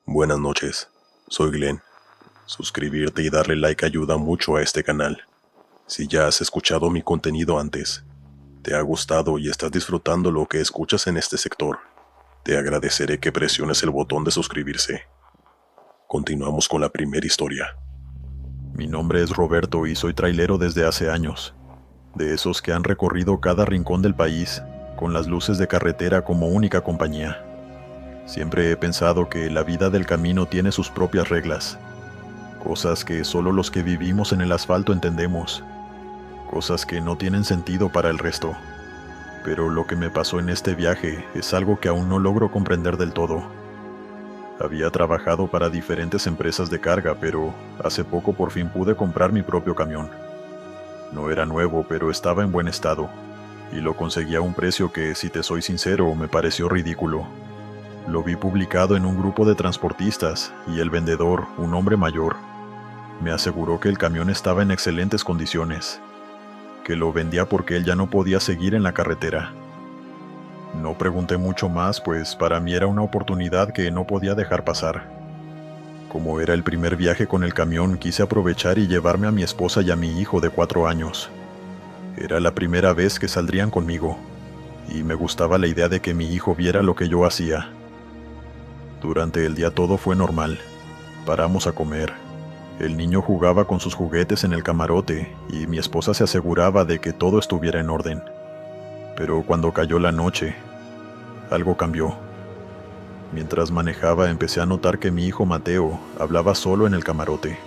Buenas noches, soy Glenn. Suscribirte y darle like ayuda mucho a este canal. Si ya has escuchado mi contenido antes, te ha gustado y estás disfrutando lo que escuchas en este sector, te agradeceré que presiones el botón de suscribirse. Continuamos con la primera historia. Mi nombre es Roberto y soy trailero desde hace años, de esos que han recorrido cada rincón del país, con las luces de carretera como única compañía. Siempre he pensado que la vida del camino tiene sus propias reglas, cosas que solo los que vivimos en el asfalto entendemos, cosas que no tienen sentido para el resto. Pero lo que me pasó en este viaje es algo que aún no logro comprender del todo. Había trabajado para diferentes empresas de carga, pero hace poco por fin pude comprar mi propio camión. No era nuevo, pero estaba en buen estado, y lo conseguí a un precio que, si te soy sincero, me pareció ridículo. Lo vi publicado en un grupo de transportistas, y el vendedor, un hombre mayor, me aseguró que el camión estaba en excelentes condiciones, que lo vendía porque él ya no podía seguir en la carretera. No pregunté mucho más, pues para mí era una oportunidad que no podía dejar pasar. Como era el primer viaje con el camión, quise aprovechar y llevarme a mi esposa y a mi hijo de 4 años. Era la primera vez que saldrían conmigo, y me gustaba la idea de que mi hijo viera lo que yo hacía. Durante el día todo fue normal. Paramos a comer. El niño jugaba con sus juguetes en el camarote y mi esposa se aseguraba de que todo estuviera en orden. Pero cuando cayó la noche, algo cambió. Mientras manejaba empecé a notar que mi hijo Mateo hablaba solo en el camarote.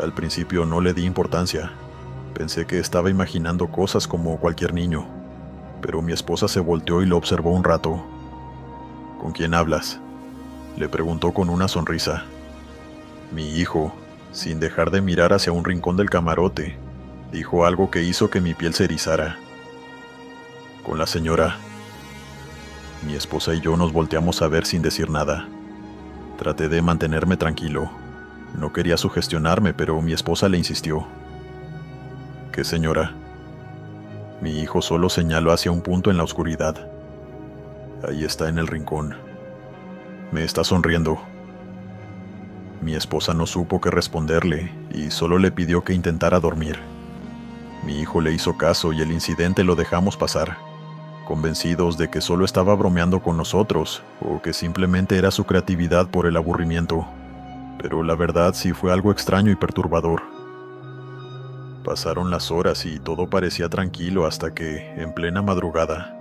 Al principio no le di importancia. Pensé que estaba imaginando cosas como cualquier niño. Pero mi esposa se volteó y lo observó un rato. ¿Con quién hablas?, le preguntó con una sonrisa. Mi hijo, sin dejar de mirar hacia un rincón del camarote, dijo algo que hizo que mi piel se erizara. Con la señora. Mi esposa y yo nos volteamos a ver sin decir nada. Traté de mantenerme tranquilo. No quería sugestionarme, pero mi esposa le insistió. ¿Qué señora? Mi hijo solo señaló hacia un punto en la oscuridad. Ahí está en el rincón. Me está sonriendo. Mi esposa no supo qué responderle y solo le pidió que intentara dormir. Mi hijo le hizo caso y el incidente lo dejamos pasar, convencidos de que solo estaba bromeando con nosotros o que simplemente era su creatividad por el aburrimiento. Pero la verdad sí fue algo extraño y perturbador. Pasaron las horas y todo parecía tranquilo hasta que, en plena madrugada,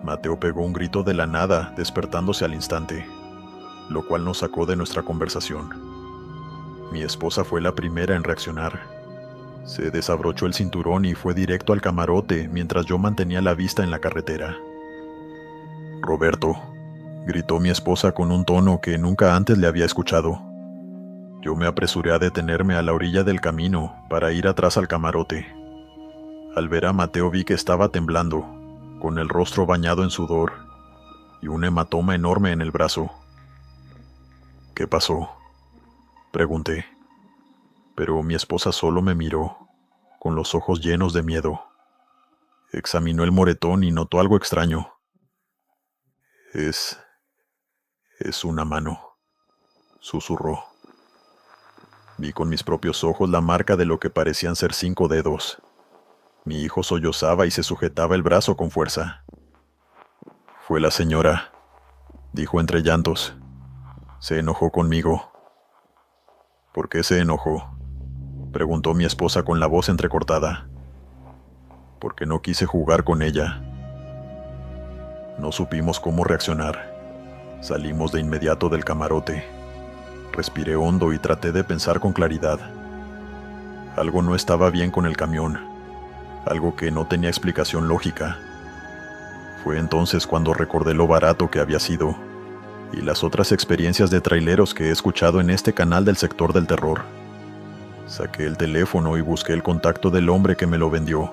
Mateo pegó un grito de la nada, despertándose al instante, lo cual nos sacó de nuestra conversación. Mi esposa fue la primera en reaccionar. Se desabrochó el cinturón y fue directo al camarote mientras yo mantenía la vista en la carretera. «Roberto», gritó mi esposa con un tono que nunca antes le había escuchado. Yo me apresuré a detenerme a la orilla del camino para ir atrás al camarote. Al ver a Mateo vi que estaba temblando, con el rostro bañado en sudor y un hematoma enorme en el brazo. «¿Qué pasó?», pregunté. Pero mi esposa solo me miró, con los ojos llenos de miedo. Examinó el moretón y notó algo extraño. Es una mano», susurró. Vi con mis propios ojos la marca de lo que parecían ser 5 dedos. Mi hijo sollozaba y se sujetaba el brazo con fuerza. «Fue la señora», dijo entre llantos. «Se enojó conmigo». «¿Por qué se enojó?», preguntó mi esposa con la voz entrecortada. «Porque no quise jugar con ella». No supimos cómo reaccionar. Salimos de inmediato del camarote. Respiré hondo y traté de pensar con claridad. Algo no estaba bien con el camión, algo que no tenía explicación lógica. Fue entonces cuando recordé lo barato que había sido y las otras experiencias de traileros que he escuchado en este canal del sector del terror. Saqué el teléfono y busqué el contacto del hombre que me lo vendió,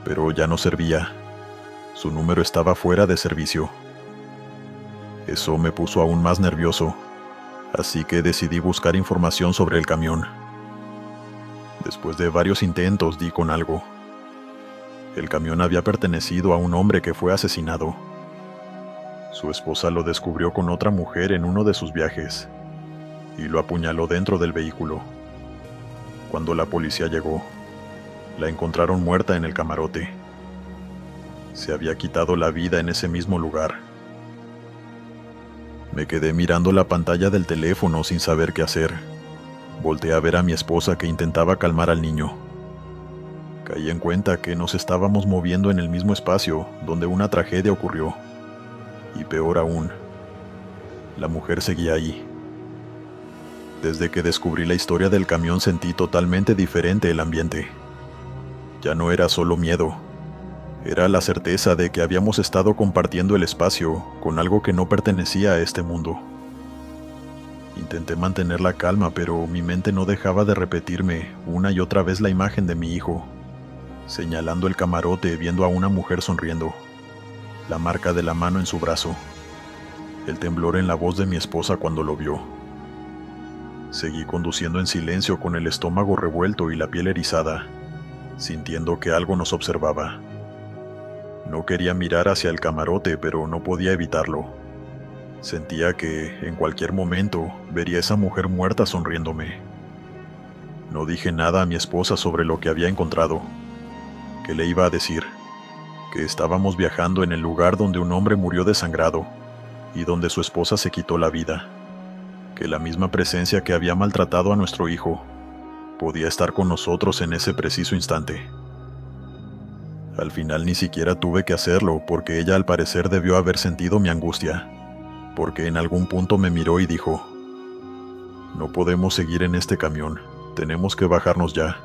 pero ya no servía. Su número estaba fuera de servicio. Eso me puso aún más nervioso, así que decidí buscar información sobre el camión. Después de varios intentos di con algo. El camión había pertenecido a un hombre que fue asesinado. Su esposa lo descubrió con otra mujer en uno de sus viajes y lo apuñaló dentro del vehículo. Cuando la policía llegó, la encontraron muerta en el camarote. Se había quitado la vida en ese mismo lugar. Me quedé mirando la pantalla del teléfono sin saber qué hacer. Volteé a ver a mi esposa que intentaba calmar al niño. Caí en cuenta que nos estábamos moviendo en el mismo espacio donde una tragedia ocurrió. Y peor aún, la mujer seguía ahí. Desde que descubrí la historia del camión sentí totalmente diferente el ambiente. Ya no era solo miedo, era la certeza de que habíamos estado compartiendo el espacio con algo que no pertenecía a este mundo. Intenté mantener la calma, pero mi mente no dejaba de repetirme una y otra vez la imagen de mi hijo, señalando el camarote viendo a una mujer sonriendo, la marca de la mano en su brazo, el temblor en la voz de mi esposa cuando lo vio. Seguí conduciendo en silencio con el estómago revuelto y la piel erizada, sintiendo que algo nos observaba. No quería mirar hacia el camarote, pero no podía evitarlo. Sentía que, en cualquier momento, vería a esa mujer muerta sonriéndome. No dije nada a mi esposa sobre lo que había encontrado. ¿Qué le iba a decir? Que estábamos viajando en el lugar donde un hombre murió desangrado y donde su esposa se quitó la vida. Que la misma presencia que había maltratado a nuestro hijo podía estar con nosotros en ese preciso instante. Al final ni siquiera tuve que hacerlo porque ella al parecer debió haber sentido mi angustia, porque en algún punto me miró y dijo: «No podemos seguir en este camión, tenemos que bajarnos ya».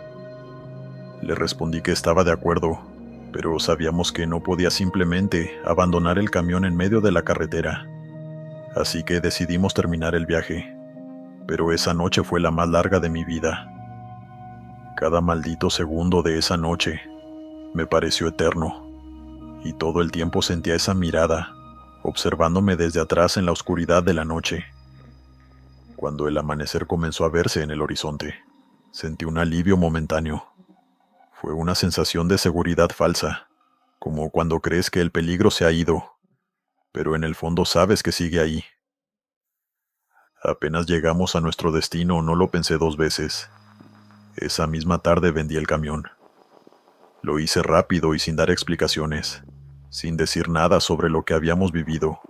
Le respondí que estaba de acuerdo, pero sabíamos que no podía simplemente abandonar el camión en medio de la carretera. Así que decidimos terminar el viaje, pero esa noche fue la más larga de mi vida. Cada maldito segundo de esa noche me pareció eterno, y todo el tiempo sentía esa mirada, observándome desde atrás en la oscuridad de la noche. Cuando el amanecer comenzó a verse en el horizonte, sentí un alivio momentáneo. Fue una sensación de seguridad falsa, como cuando crees que el peligro se ha ido, pero en el fondo sabes que sigue ahí. Apenas llegamos a nuestro destino, no lo pensé dos veces. Esa misma tarde vendí el camión. Lo hice rápido y sin dar explicaciones, sin decir nada sobre lo que habíamos vivido.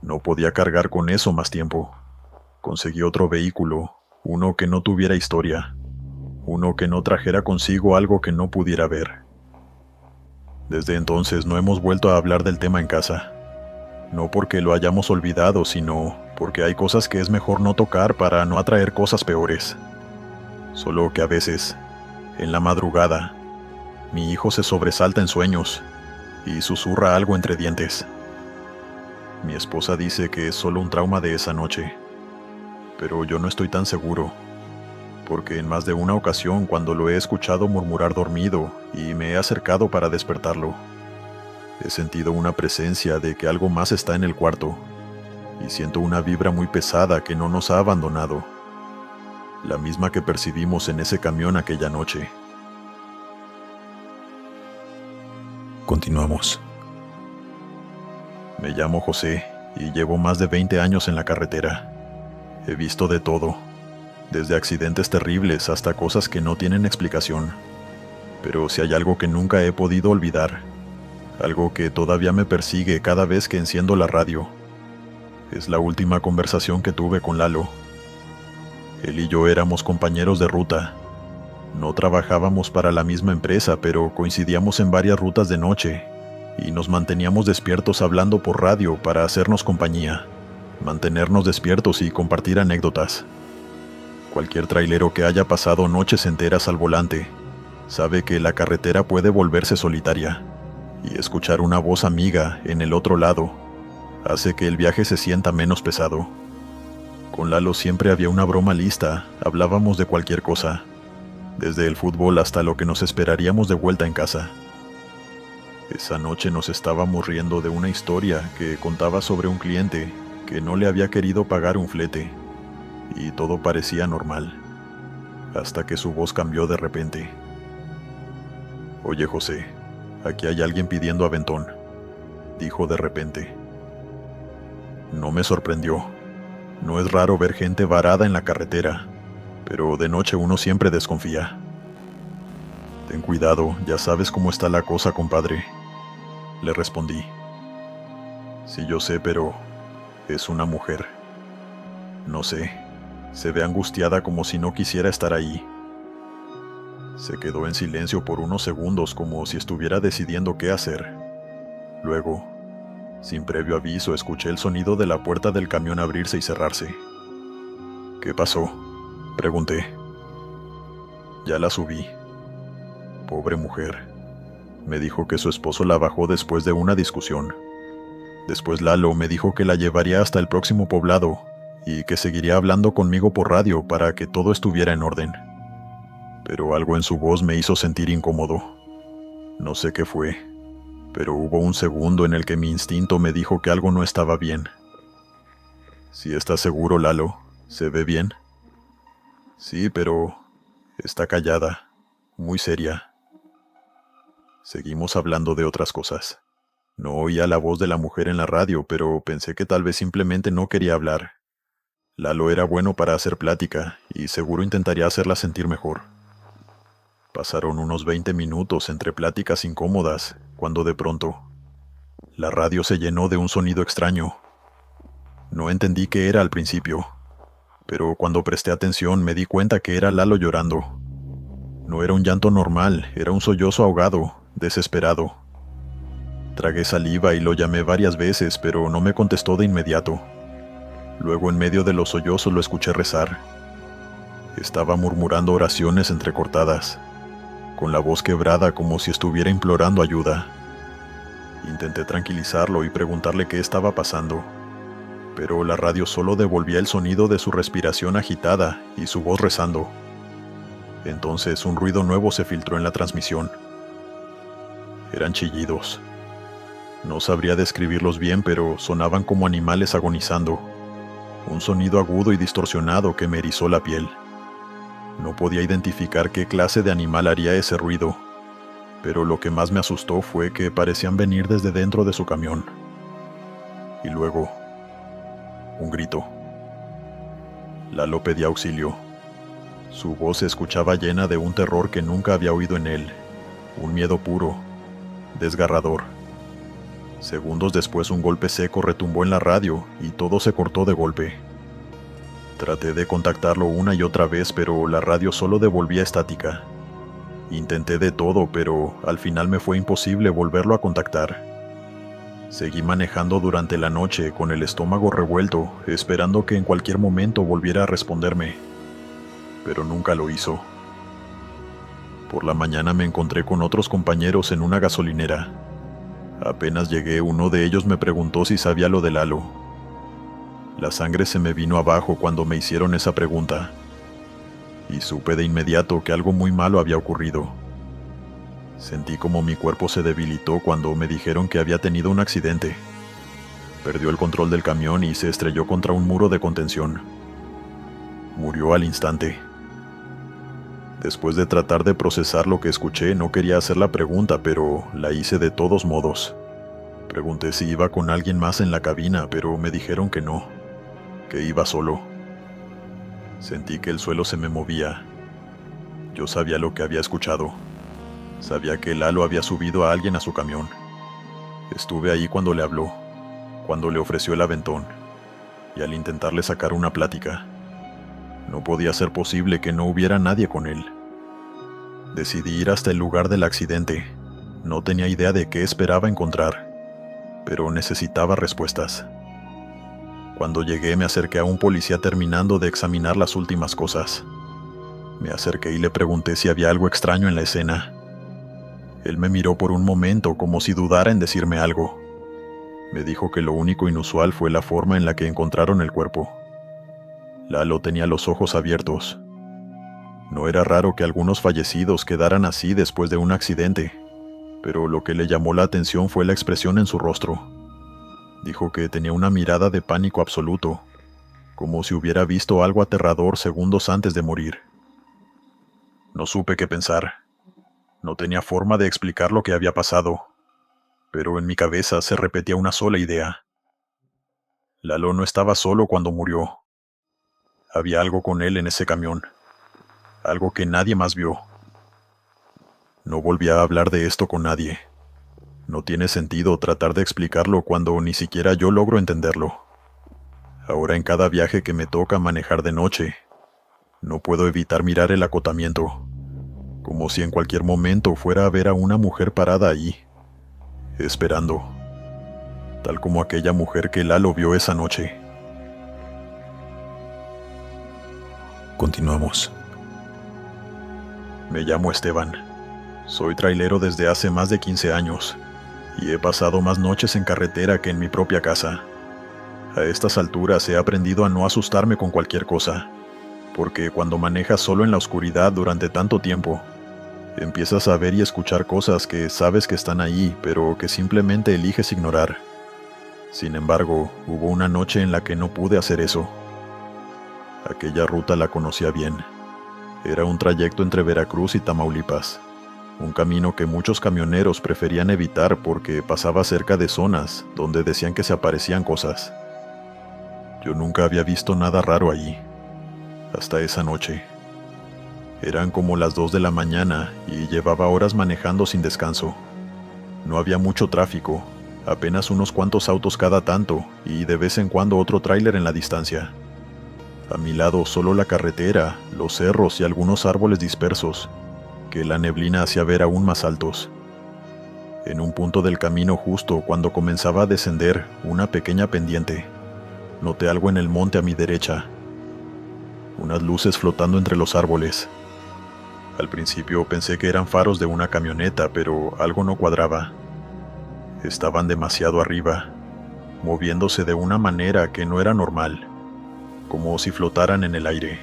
No podía cargar con eso más tiempo. Conseguí otro vehículo, uno que no tuviera historia, uno que no trajera consigo algo que no pudiera ver. Desde entonces no hemos vuelto a hablar del tema en casa. No porque lo hayamos olvidado, sino porque hay cosas que es mejor no tocar para no atraer cosas peores. Solo que a veces, en la madrugada, mi hijo se sobresalta en sueños y susurra algo entre dientes. Mi esposa dice que es solo un trauma de esa noche, pero yo no estoy tan seguro, porque en más de una ocasión cuando lo he escuchado murmurar dormido y me he acercado para despertarlo, he sentido una presencia de que algo más está en el cuarto, y siento una vibra muy pesada que no nos ha abandonado, la misma que percibimos en ese camión aquella noche. Continuamos. Me llamo José y llevo más de 20 años en la carretera. He visto de todo, desde accidentes terribles hasta cosas que no tienen explicación. Pero si hay algo que nunca he podido olvidar, algo que todavía me persigue cada vez que enciendo la radio, es la última conversación que tuve con Lalo. Él y yo éramos compañeros de ruta. No trabajábamos para la misma empresa, pero coincidíamos en varias rutas de noche y nos manteníamos despiertos hablando por radio para hacernos compañía, mantenernos despiertos y compartir anécdotas. Cualquier trailero que haya pasado noches enteras al volante sabe que la carretera puede volverse solitaria, y escuchar una voz amiga en el otro lado hace que el viaje se sienta menos pesado. Con Lalo siempre había una broma lista, hablábamos de cualquier cosa, desde el fútbol hasta lo que nos esperaríamos de vuelta en casa. Esa noche nos estábamos riendo de una historia que contaba sobre un cliente que no le había querido pagar un flete, y todo parecía normal, hasta que su voz cambió de repente. «Oye, José, aquí hay alguien pidiendo aventón», dijo de repente. No me sorprendió. No es raro ver gente varada en la carretera, pero de noche uno siempre desconfía. Ten cuidado, ya sabes cómo está la cosa, compadre. Le respondí. Sí, yo sé, pero es una mujer. No sé. Se ve angustiada como si no quisiera estar ahí. Se quedó en silencio por unos segundos como si estuviera decidiendo qué hacer. Luego, sin previo aviso, escuché el sonido de la puerta del camión abrirse y cerrarse. ¿Qué pasó?, pregunté. Ya la subí. Pobre mujer. Me dijo que su esposo la bajó después de una discusión. Después Lalo me dijo que la llevaría hasta el próximo poblado y que seguiría hablando conmigo por radio para que todo estuviera en orden. Pero algo en su voz me hizo sentir incómodo. No sé qué fue, pero hubo un segundo en el que mi instinto me dijo que algo no estaba bien. ¿Sí estás seguro, Lalo? ¿Se ve bien? Sí, pero está callada, muy seria. Seguimos hablando de otras cosas. No oía la voz de la mujer en la radio, pero pensé que tal vez simplemente no quería hablar. Lalo era bueno para hacer plática, y seguro intentaría hacerla sentir mejor. Pasaron unos 20 minutos entre pláticas incómodas, cuando de pronto, la radio se llenó de un sonido extraño. No entendí qué era al principio, pero cuando presté atención me di cuenta que era Lalo llorando. No era un llanto normal, era un sollozo ahogado, desesperado. Tragué saliva y lo llamé varias veces, pero no me contestó de inmediato. Luego, en medio de los sollozos, lo escuché rezar. Estaba murmurando oraciones entrecortadas, con la voz quebrada como si estuviera implorando ayuda. Intenté tranquilizarlo y preguntarle qué estaba pasando, pero la radio solo devolvía el sonido de su respiración agitada y su voz rezando. Entonces un ruido nuevo se filtró en la transmisión. Eran chillidos. No sabría describirlos bien, pero sonaban como animales agonizando. Un sonido agudo y distorsionado que me erizó la piel. No podía identificar qué clase de animal haría ese ruido, pero lo que más me asustó fue que parecían venir desde dentro de su camión. Y luego, un grito. Lalo pedía auxilio. Su voz se escuchaba llena de un terror que nunca había oído en él, un miedo puro, desgarrador. Segundos después un golpe seco retumbó en la radio y todo se cortó de golpe. Traté de contactarlo una y otra vez, pero la radio solo devolvía estática. Intenté de todo, pero al final me fue imposible volverlo a contactar. Seguí manejando durante la noche con el estómago revuelto, esperando que en cualquier momento volviera a responderme, pero nunca lo hizo. Por la mañana me encontré con otros compañeros en una gasolinera. Apenas llegué, uno de ellos me preguntó si sabía lo de Lalo. La sangre se me vino abajo cuando me hicieron esa pregunta, y supe de inmediato que algo muy malo había ocurrido. Sentí como mi cuerpo se debilitó cuando me dijeron que había tenido un accidente. Perdió el control del camión y se estrelló contra un muro de contención. Murió al instante. Después de tratar de procesar lo que escuché, no quería hacer la pregunta, pero la hice de todos modos. Pregunté si iba con alguien más en la cabina, pero me dijeron que no, que iba solo. Sentí que el suelo se me movía. Yo sabía lo que había escuchado. Sabía que Lalo había subido a alguien a su camión. Estuve ahí cuando le habló, cuando le ofreció el aventón, y al intentarle sacar una plática. No podía ser posible que no hubiera nadie con él. Decidí ir hasta el lugar del accidente. No tenía idea de qué esperaba encontrar, pero necesitaba respuestas. Cuando llegué me acerqué a un policía terminando de examinar las últimas cosas. Me acerqué y le pregunté si había algo extraño en la escena. Él me miró por un momento como si dudara en decirme algo. Me dijo que lo único inusual fue la forma en la que encontraron el cuerpo. Lalo tenía los ojos abiertos. No era raro que algunos fallecidos quedaran así después de un accidente, pero lo que le llamó la atención fue la expresión en su rostro. Dijo que tenía una mirada de pánico absoluto, como si hubiera visto algo aterrador segundos antes de morir. No supe qué pensar. No tenía forma de explicar lo que había pasado, pero en mi cabeza se repetía una sola idea. Lalo no estaba solo cuando murió. Había algo con él en ese camión. Algo que nadie más vio. No volví a hablar de esto con nadie. No tiene sentido tratar de explicarlo cuando ni siquiera yo logro entenderlo. Ahora en cada viaje que me toca manejar de noche, no puedo evitar mirar el acotamiento, como si en cualquier momento fuera a ver a una mujer parada ahí, esperando, tal como aquella mujer que Lalo vio esa noche. Continuamos. Me llamo Esteban. Soy trailero desde hace más de 15 años y he pasado más noches en carretera que en mi propia casa. A estas alturas he aprendido a no asustarme con cualquier cosa, porque cuando manejas solo en la oscuridad durante tanto tiempo, empiezas a ver y escuchar cosas que sabes que están ahí, pero que simplemente eliges ignorar. Sin embargo, hubo una noche en la que no pude hacer eso. Aquella ruta la conocía bien. Era un trayecto entre Veracruz y Tamaulipas, un camino que muchos camioneros preferían evitar porque pasaba cerca de zonas donde decían que se aparecían cosas. Yo nunca había visto nada raro allí, hasta esa noche. Eran como las 2 de la mañana y llevaba horas manejando sin descanso. No había mucho tráfico, apenas unos cuantos autos cada tanto y de vez en cuando otro tráiler en la distancia. A mi lado solo la carretera, los cerros y algunos árboles dispersos, que la neblina hacía ver aún más altos. En un punto del camino justo cuando comenzaba a descender una pequeña pendiente, noté algo en el monte a mi derecha. Unas luces flotando entre los árboles. Al principio pensé que eran faros de una camioneta, pero algo no cuadraba. Estaban demasiado arriba, moviéndose de una manera que no era normal, como si flotaran en el aire.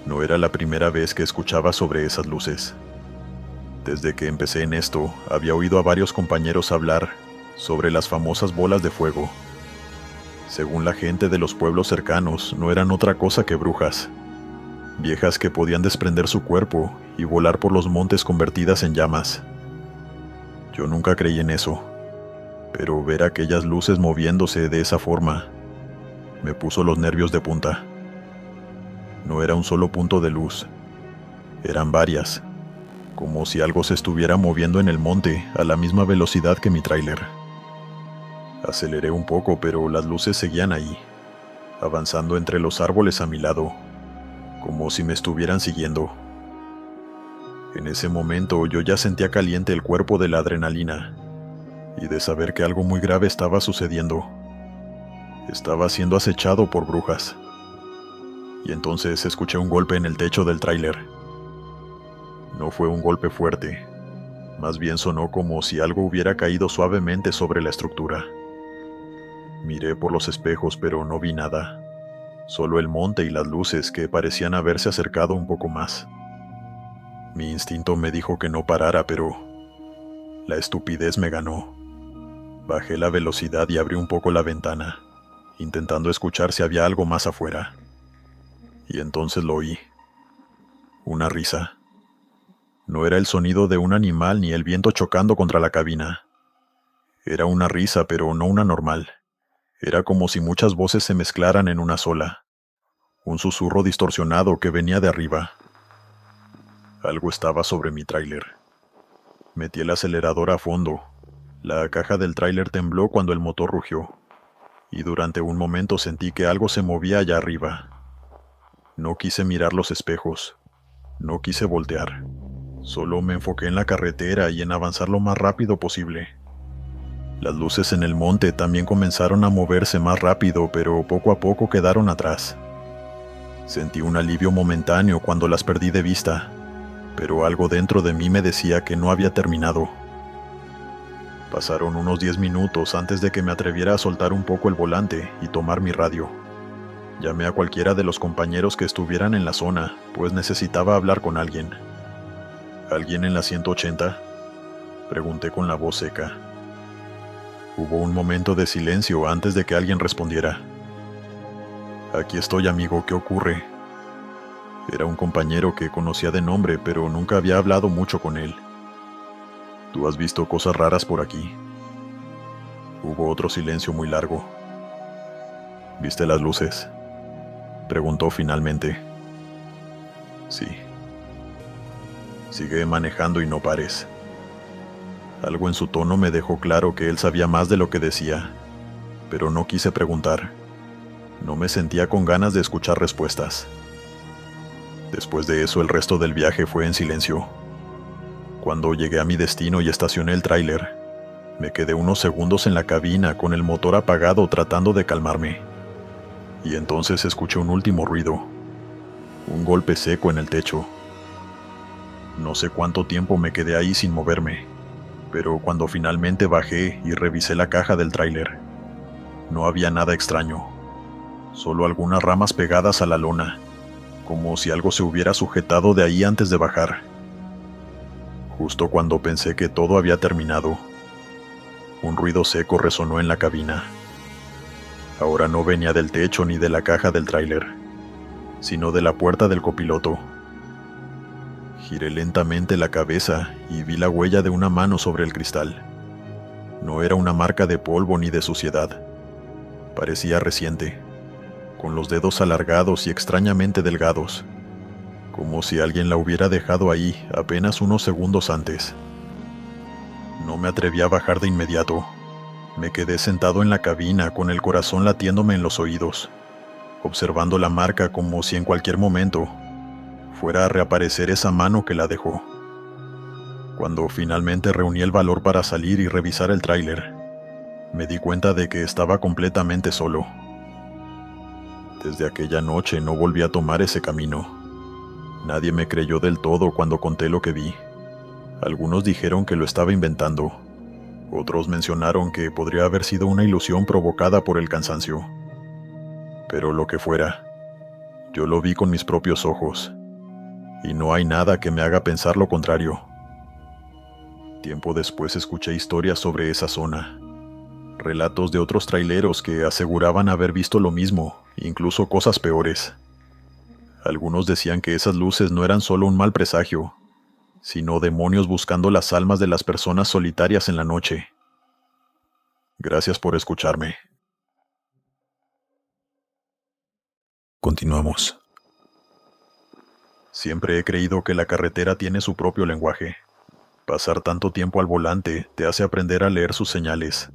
No era la primera vez que escuchaba sobre esas luces. Desde que empecé en esto, había oído a varios compañeros hablar sobre las famosas bolas de fuego. Según la gente de los pueblos cercanos, no eran otra cosa que brujas. Viejas que podían desprender su cuerpo y volar por los montes convertidas en llamas. Yo nunca creí en eso, pero ver aquellas luces moviéndose de esa forma me puso los nervios de punta. No era un solo punto de luz, eran varias, como si algo se estuviera moviendo en el monte a la misma velocidad que mi tráiler. Aceleré un poco, pero las luces seguían ahí, avanzando entre los árboles a mi lado, como si me estuvieran siguiendo. En ese momento yo ya sentía caliente el cuerpo de la adrenalina y de saber que algo muy grave estaba sucediendo. Estaba siendo acechado por brujas. Y entonces escuché un golpe en el techo del tráiler. No fue un golpe fuerte, más bien sonó como si algo hubiera caído suavemente sobre la estructura. Miré por los espejos, pero no vi nada. Solo el monte y las luces que parecían haberse acercado un poco más. Mi instinto me dijo que no parara, pero la estupidez me ganó. Bajé la velocidad y abrí un poco la ventana, intentando escuchar si había algo más afuera. Y entonces lo oí. Una risa. No era el sonido de un animal ni el viento chocando contra la cabina. Era una risa, pero no una normal. Era como si muchas voces se mezclaran en una sola. Un susurro distorsionado que venía de arriba. Algo estaba sobre mi tráiler. Metí el acelerador a fondo. La caja del tráiler tembló cuando el motor rugió. Y durante un momento sentí que algo se movía allá arriba. No quise mirar los espejos. No quise voltear. Solo me enfoqué en la carretera y en avanzar lo más rápido posible. Las luces en el monte también comenzaron a moverse más rápido, pero poco a poco quedaron atrás. Sentí un alivio momentáneo cuando las perdí de vista, pero algo dentro de mí me decía que no había terminado. Pasaron unos 10 minutos antes de que me atreviera a soltar un poco el volante y tomar mi radio. Llamé a cualquiera de los compañeros que estuvieran en la zona, pues necesitaba hablar con alguien. ¿Alguien en la 180? Pregunté con la voz seca. Hubo un momento de silencio antes de que alguien respondiera. Aquí estoy, amigo, ¿qué ocurre? Era un compañero que conocía de nombre, pero nunca había hablado mucho con él. ¿Tú has visto cosas raras por aquí? Hubo otro silencio muy largo. ¿Viste las luces?, preguntó finalmente. Sí. Sigue manejando y no pares. Algo en su tono me dejó claro que él sabía más de lo que decía, pero no quise preguntar. No me sentía con ganas de escuchar respuestas. Después de eso, el resto del viaje fue en silencio. Cuando llegué a mi destino y estacioné el tráiler, me quedé unos segundos en la cabina con el motor apagado tratando de calmarme. Y entonces escuché un último ruido, un golpe seco en el techo. No sé cuánto tiempo me quedé ahí sin moverme, pero cuando finalmente bajé y revisé la caja del tráiler, no había nada extraño, solo algunas ramas pegadas a la lona, como si algo se hubiera sujetado de ahí antes de bajar. Justo cuando pensé que todo había terminado, un ruido seco resonó en la cabina. Ahora no venía del techo ni de la caja del tráiler, sino de la puerta del copiloto. Giré lentamente la cabeza y vi la huella de una mano sobre el cristal. No era una marca de polvo ni de suciedad. Parecía reciente, con los dedos alargados y extrañamente delgados, como si alguien la hubiera dejado ahí apenas unos segundos antes. No me atreví a bajar de inmediato. Me quedé sentado en la cabina con el corazón latiéndome en los oídos, observando la marca como si en cualquier momento fuera a reaparecer esa mano que la dejó. Cuando finalmente reuní el valor para salir y revisar el tráiler, me di cuenta de que estaba completamente solo. Desde aquella noche no volví a tomar ese camino. Nadie me creyó del todo cuando conté lo que vi. Algunos dijeron que lo estaba inventando. Otros mencionaron que podría haber sido una ilusión provocada por el cansancio. Pero lo que fuera, yo lo vi con mis propios ojos, y no hay nada que me haga pensar lo contrario. Tiempo después escuché historias sobre esa zona, relatos de otros traileros que aseguraban haber visto lo mismo, incluso cosas peores. Algunos decían que esas luces no eran solo un mal presagio, sino demonios buscando las almas de las personas solitarias en la noche. Gracias por escucharme. Continuamos. Siempre he creído que la carretera tiene su propio lenguaje. Pasar tanto tiempo al volante te hace aprender a leer sus señales,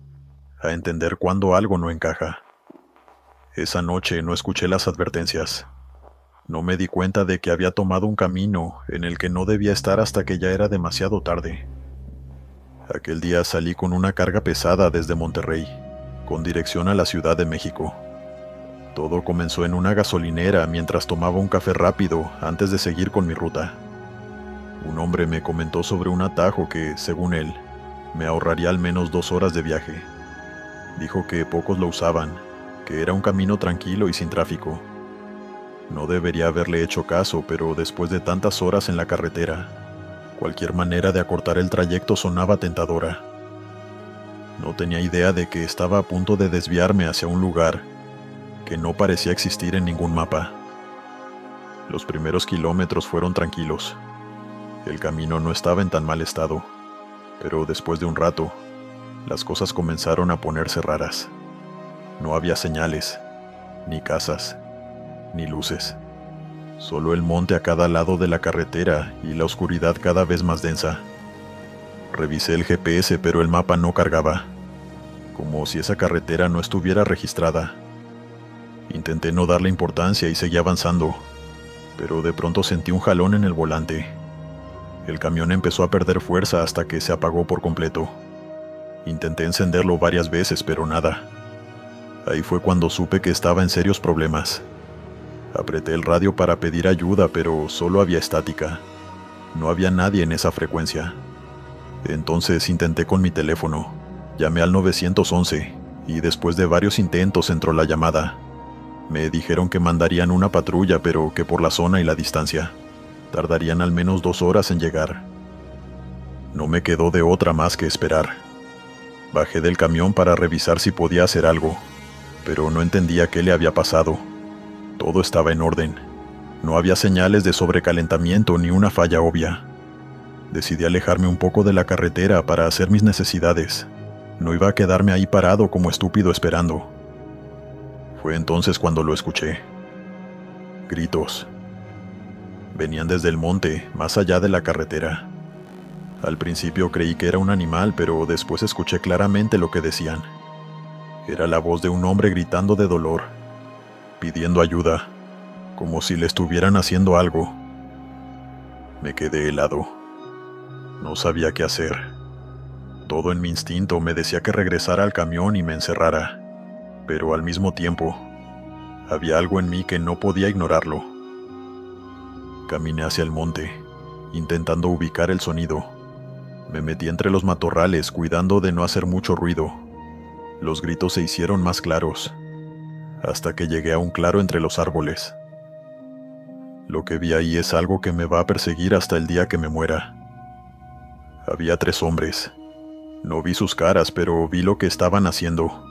a entender cuando algo no encaja. Esa noche no escuché las advertencias. No me di cuenta de que había tomado un camino en el que no debía estar hasta que ya era demasiado tarde. Aquel día salí con una carga pesada desde Monterrey, con dirección a la Ciudad de México. Todo comenzó en una gasolinera mientras tomaba un café rápido antes de seguir con mi ruta. Un hombre me comentó sobre un atajo que, según él, me ahorraría al menos 2 horas de viaje. Dijo que pocos lo usaban, que era un camino tranquilo y sin tráfico. No debería haberle hecho caso, pero después de tantas horas en la carretera, cualquier manera de acortar el trayecto sonaba tentadora. No tenía idea de que estaba a punto de desviarme hacia un lugar que no parecía existir en ningún mapa. Los primeros kilómetros fueron tranquilos. El camino no estaba en tan mal estado, pero después de un rato, las cosas comenzaron a ponerse raras. No había señales, ni casas, ni luces. Solo el monte a cada lado de la carretera y la oscuridad cada vez más densa. Revisé el GPS, pero el mapa no cargaba, como si esa carretera no estuviera registrada. Intenté no darle importancia y seguí avanzando, pero de pronto sentí un jalón en el volante. El camión empezó a perder fuerza hasta que se apagó por completo. Intenté encenderlo varias veces, pero nada. Ahí fue cuando supe que estaba en serios problemas. Apreté el radio para pedir ayuda, pero solo había estática. No había nadie en esa frecuencia. Entonces intenté con mi teléfono. Llamé al 911 y después de varios intentos entró la llamada. Me dijeron que mandarían una patrulla, pero que por la zona y la distancia tardarían al menos 2 horas en llegar. No me quedó de otra más que esperar. Bajé del camión para revisar si podía hacer algo, pero no entendía qué le había pasado. Todo estaba en orden. No había señales de sobrecalentamiento ni una falla obvia. Decidí alejarme un poco de la carretera para hacer mis necesidades. No iba a quedarme ahí parado como estúpido esperando. Fue entonces cuando lo escuché. Gritos. Venían desde el monte, más allá de la carretera. Al principio creí que era un animal, pero después escuché claramente lo que decían. Era la voz de un hombre gritando de dolor, pidiendo ayuda, como si le estuvieran haciendo algo. Me quedé helado. No sabía qué hacer. Todo en mi instinto me decía que regresara al camión y me encerrara, pero al mismo tiempo, había algo en mí que no podía ignorarlo. Caminé hacia el monte, intentando ubicar el sonido. Me metí entre los matorrales, cuidando de no hacer mucho ruido. Los gritos se hicieron más claros, hasta que llegué a un claro entre los árboles. Lo que vi ahí es algo que me va a perseguir hasta el día que me muera. Había 3 hombres. No vi sus caras, pero vi lo que estaban haciendo.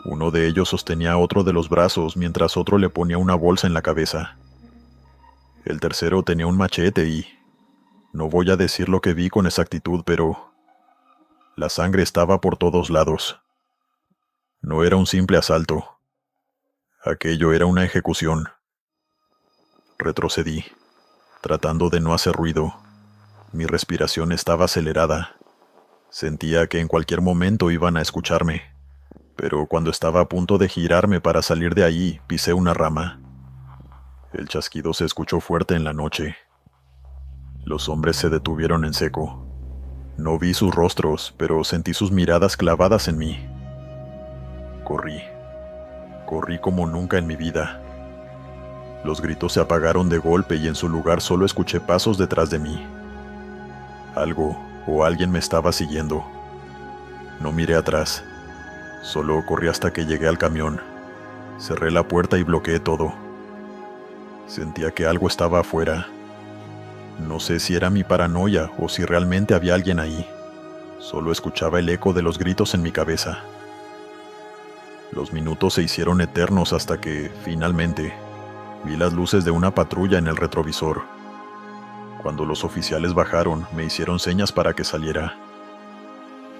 Uno de ellos sostenía a otro de los brazos, mientras otro le ponía una bolsa en la cabeza. El tercero tenía un machete y... no voy a decir lo que vi con exactitud, pero... la sangre estaba por todos lados. No era un simple asalto. Aquello era una ejecución. Retrocedí, tratando de no hacer ruido. Mi respiración estaba acelerada. Sentía que en cualquier momento iban a escucharme, pero cuando estaba a punto de girarme para salir de ahí, pisé una rama. El chasquido se escuchó fuerte en la noche. Los hombres se detuvieron en seco. No vi sus rostros, pero sentí sus miradas clavadas en mí. Corrí. Corrí como nunca en mi vida. Los gritos se apagaron de golpe y en su lugar solo escuché pasos detrás de mí. Algo o alguien me estaba siguiendo. No miré atrás. Solo corrí hasta que llegué al camión. Cerré la puerta y bloqueé todo. Sentía que algo estaba afuera. No sé si era mi paranoia o si realmente había alguien ahí. Solo escuchaba el eco de los gritos en mi cabeza. Los minutos se hicieron eternos hasta que, finalmente, vi las luces de una patrulla en el retrovisor. Cuando los oficiales bajaron, me hicieron señas para que saliera.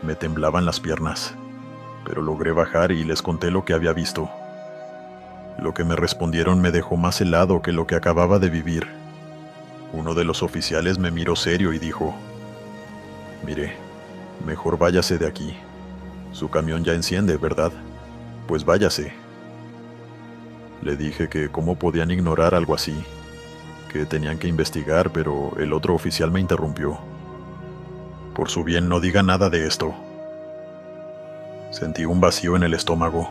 Me temblaban las piernas, pero logré bajar y les conté lo que había visto. Lo que me respondieron me dejó más helado que lo que acababa de vivir. Uno de los oficiales me miró serio y dijo: «Mire, mejor váyase de aquí. Su camión ya enciende, ¿verdad? Pues váyase». Le dije que cómo podían ignorar algo así, que tenían que investigar, pero el otro oficial me interrumpió. «Por su bien, no diga nada de esto». Sentí un vacío en el estómago.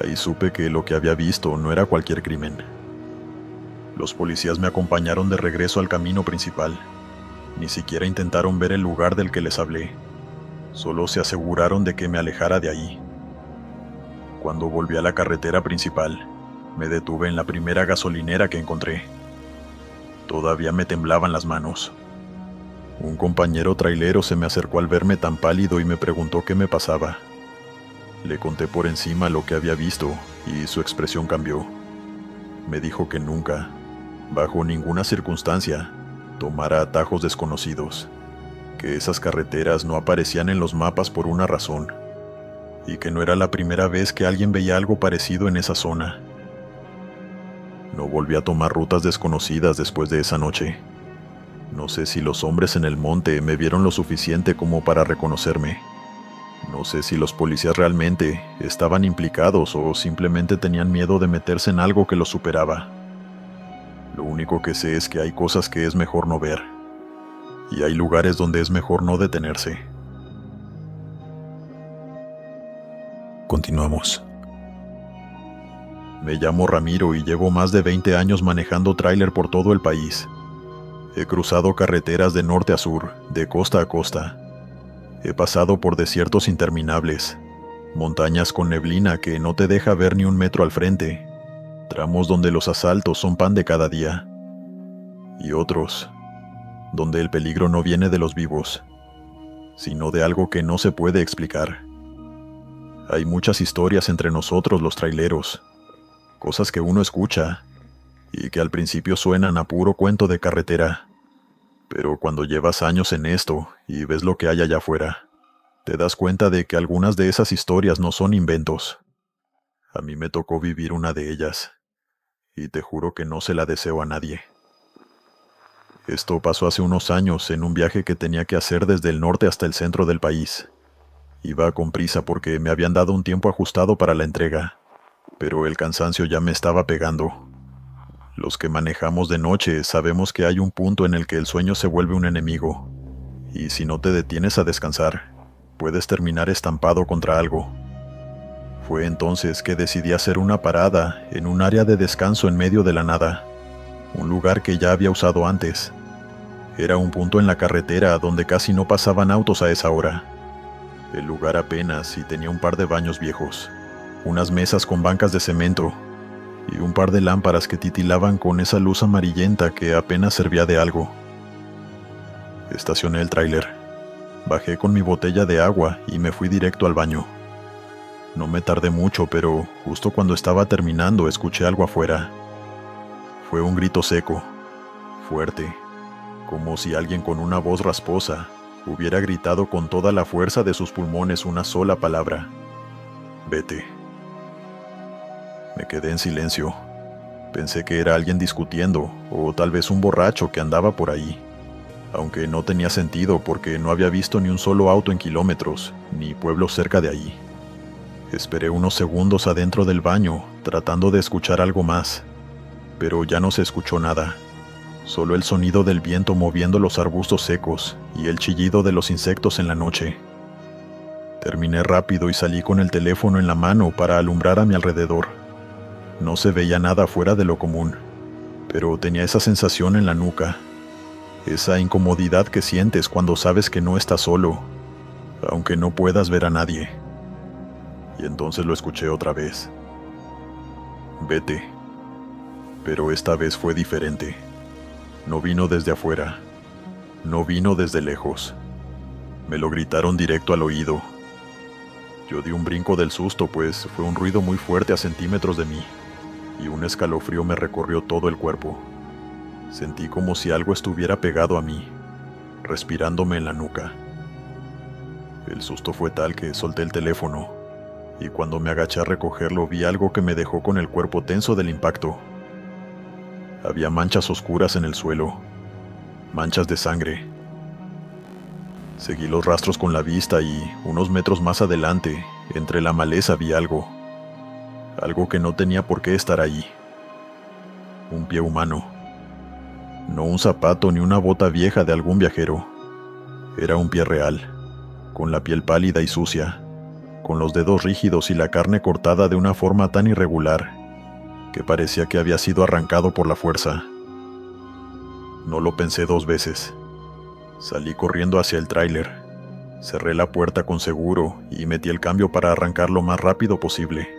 Ahí supe que lo que había visto no era cualquier crimen. Los policías me acompañaron de regreso al camino principal. Ni siquiera intentaron ver el lugar del que les hablé. Solo se aseguraron de que me alejara de ahí. Cuando volví a la carretera principal, me detuve en la primera gasolinera que encontré. Todavía me temblaban las manos. Un compañero trailero se me acercó al verme tan pálido y me preguntó qué me pasaba. Le conté por encima lo que había visto y su expresión cambió. Me dijo que nunca, bajo ninguna circunstancia, tomara atajos desconocidos, que esas carreteras no aparecían en los mapas por una razón, y que no era la primera vez que alguien veía algo parecido en esa zona. No volví a tomar rutas desconocidas después de esa noche. No sé si los hombres en el monte me vieron lo suficiente como para reconocerme. No sé si los policías realmente estaban implicados o simplemente tenían miedo de meterse en algo que los superaba. Lo único que sé es que hay cosas que es mejor no ver, y hay lugares donde es mejor no detenerse. Continuamos. Me llamo Ramiro y llevo más de 20 años manejando tráiler por todo el país. He cruzado carreteras de norte a sur, de costa a costa. He pasado por desiertos interminables, montañas con neblina que no te deja ver ni un metro al frente, tramos donde los asaltos son pan de cada día, y otros donde el peligro no viene de los vivos, sino de algo que no se puede explicar. Hay muchas historias entre nosotros los traileros, cosas que uno escucha y que al principio suenan a puro cuento de carretera. Pero cuando llevas años en esto y ves lo que hay allá afuera, te das cuenta de que algunas de esas historias no son inventos. A mí me tocó vivir una de ellas, y te juro que no se la deseo a nadie. Esto pasó hace unos años en un viaje que tenía que hacer desde el norte hasta el centro del país. Iba con prisa porque me habían dado un tiempo ajustado para la entrega, pero el cansancio ya me estaba pegando. Los que manejamos de noche sabemos que hay un punto en el que el sueño se vuelve un enemigo, y si no te detienes a descansar, puedes terminar estampado contra algo. Fue entonces que decidí hacer una parada en un área de descanso en medio de la nada, un lugar que ya había usado antes. Era un punto en la carretera donde casi no pasaban autos a esa hora. El lugar apenas y tenía un par de baños viejos, unas mesas con bancas de cemento y un par de lámparas que titilaban con esa luz amarillenta que apenas servía de algo. Estacioné el tráiler, bajé con mi botella de agua y me fui directo al baño. No me tardé mucho, pero justo cuando estaba terminando escuché algo afuera. Fue un grito seco, fuerte, como si alguien con una voz rasposa hubiera gritado con toda la fuerza de sus pulmones una sola palabra: vete. Me quedé en silencio. Pensé que era alguien discutiendo, o tal vez un borracho que andaba por ahí, aunque no tenía sentido porque no había visto ni un solo auto en kilómetros, ni pueblo cerca de ahí. Esperé unos segundos adentro del baño, tratando de escuchar algo más, pero ya no se escuchó nada. Solo el sonido del viento moviendo los arbustos secos y el chillido de los insectos en la noche. Terminé rápido y salí con el teléfono en la mano para alumbrar a mi alrededor. No se veía nada fuera de lo común, pero tenía esa sensación en la nuca, esa incomodidad que sientes cuando sabes que no estás solo, aunque no puedas ver a nadie. Y entonces lo escuché otra vez. Vete. Pero esta vez fue diferente. No vino desde afuera. No vino desde lejos. Me lo gritaron directo al oído. Yo di un brinco del susto, pues fue un ruido muy fuerte a centímetros de mí, y un escalofrío me recorrió todo el cuerpo. Sentí como si algo estuviera pegado a mí, respirándome en la nuca. El susto fue tal que solté el teléfono, y cuando me agaché a recogerlo vi algo que me dejó con el cuerpo tenso del impacto. Había manchas oscuras en el suelo, manchas de sangre. Seguí los rastros con la vista y, unos metros más adelante, entre la maleza vi algo. Algo que no tenía por qué estar ahí. Un pie humano. No un zapato ni una bota vieja de algún viajero. Era un pie real, con la piel pálida y sucia, con los dedos rígidos y la carne cortada de una forma tan irregular que parecía que había sido arrancado por la fuerza. No lo pensé dos veces. Salí corriendo hacia el tráiler, cerré la puerta con seguro y metí el cambio para arrancar lo más rápido posible.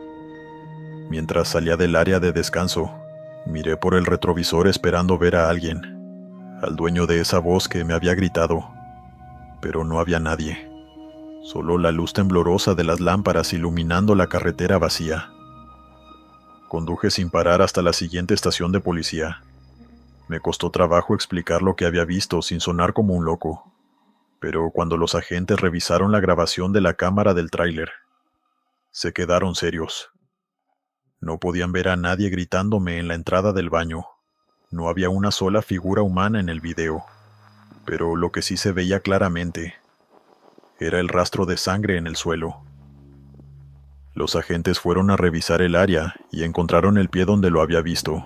Mientras salía del área de descanso, miré por el retrovisor esperando ver a alguien, al dueño de esa voz que me había gritado, pero no había nadie, solo la luz temblorosa de las lámparas iluminando la carretera vacía. Conduje sin parar hasta la siguiente estación de policía. Me costó trabajo explicar lo que había visto sin sonar como un loco, pero cuando los agentes revisaron la grabación de la cámara del tráiler, se quedaron serios. No podían ver a nadie gritándome en la entrada del baño. No había una sola figura humana en el video, pero lo que sí se veía claramente era el rastro de sangre en el suelo. Los agentes fueron a revisar el área y encontraron el pie donde lo había visto,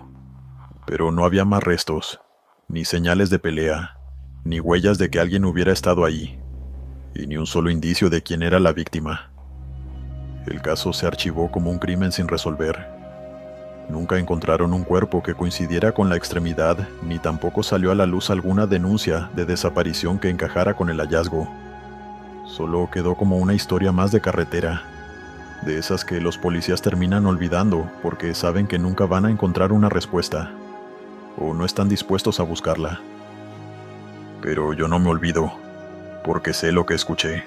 pero no había más restos, ni señales de pelea, ni huellas de que alguien hubiera estado ahí, y ni un solo indicio de quién era la víctima. El caso se archivó como un crimen sin resolver. Nunca encontraron un cuerpo que coincidiera con la extremidad, ni tampoco salió a la luz alguna denuncia de desaparición que encajara con el hallazgo. Solo quedó como una historia más de carretera, de esas que los policías terminan olvidando porque saben que nunca van a encontrar una respuesta, o no están dispuestos a buscarla. Pero yo no me olvido, porque sé lo que escuché.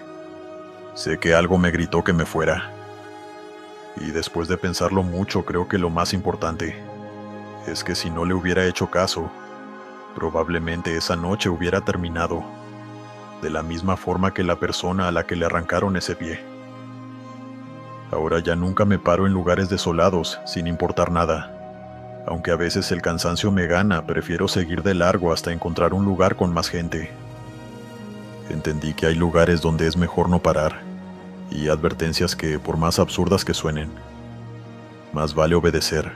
Sé que algo me gritó que me fuera. Y después de pensarlo mucho, creo que lo más importante es que si no le hubiera hecho caso, probablemente esa noche hubiera terminado de la misma forma que la persona a la que le arrancaron ese pie. Ahora ya nunca me paro en lugares desolados, sin importar nada. Aunque a veces el cansancio me gana, prefiero seguir de largo hasta encontrar un lugar con más gente. Entendí que hay lugares donde es mejor no parar, y advertencias que, por más absurdas que suenen, más vale obedecer.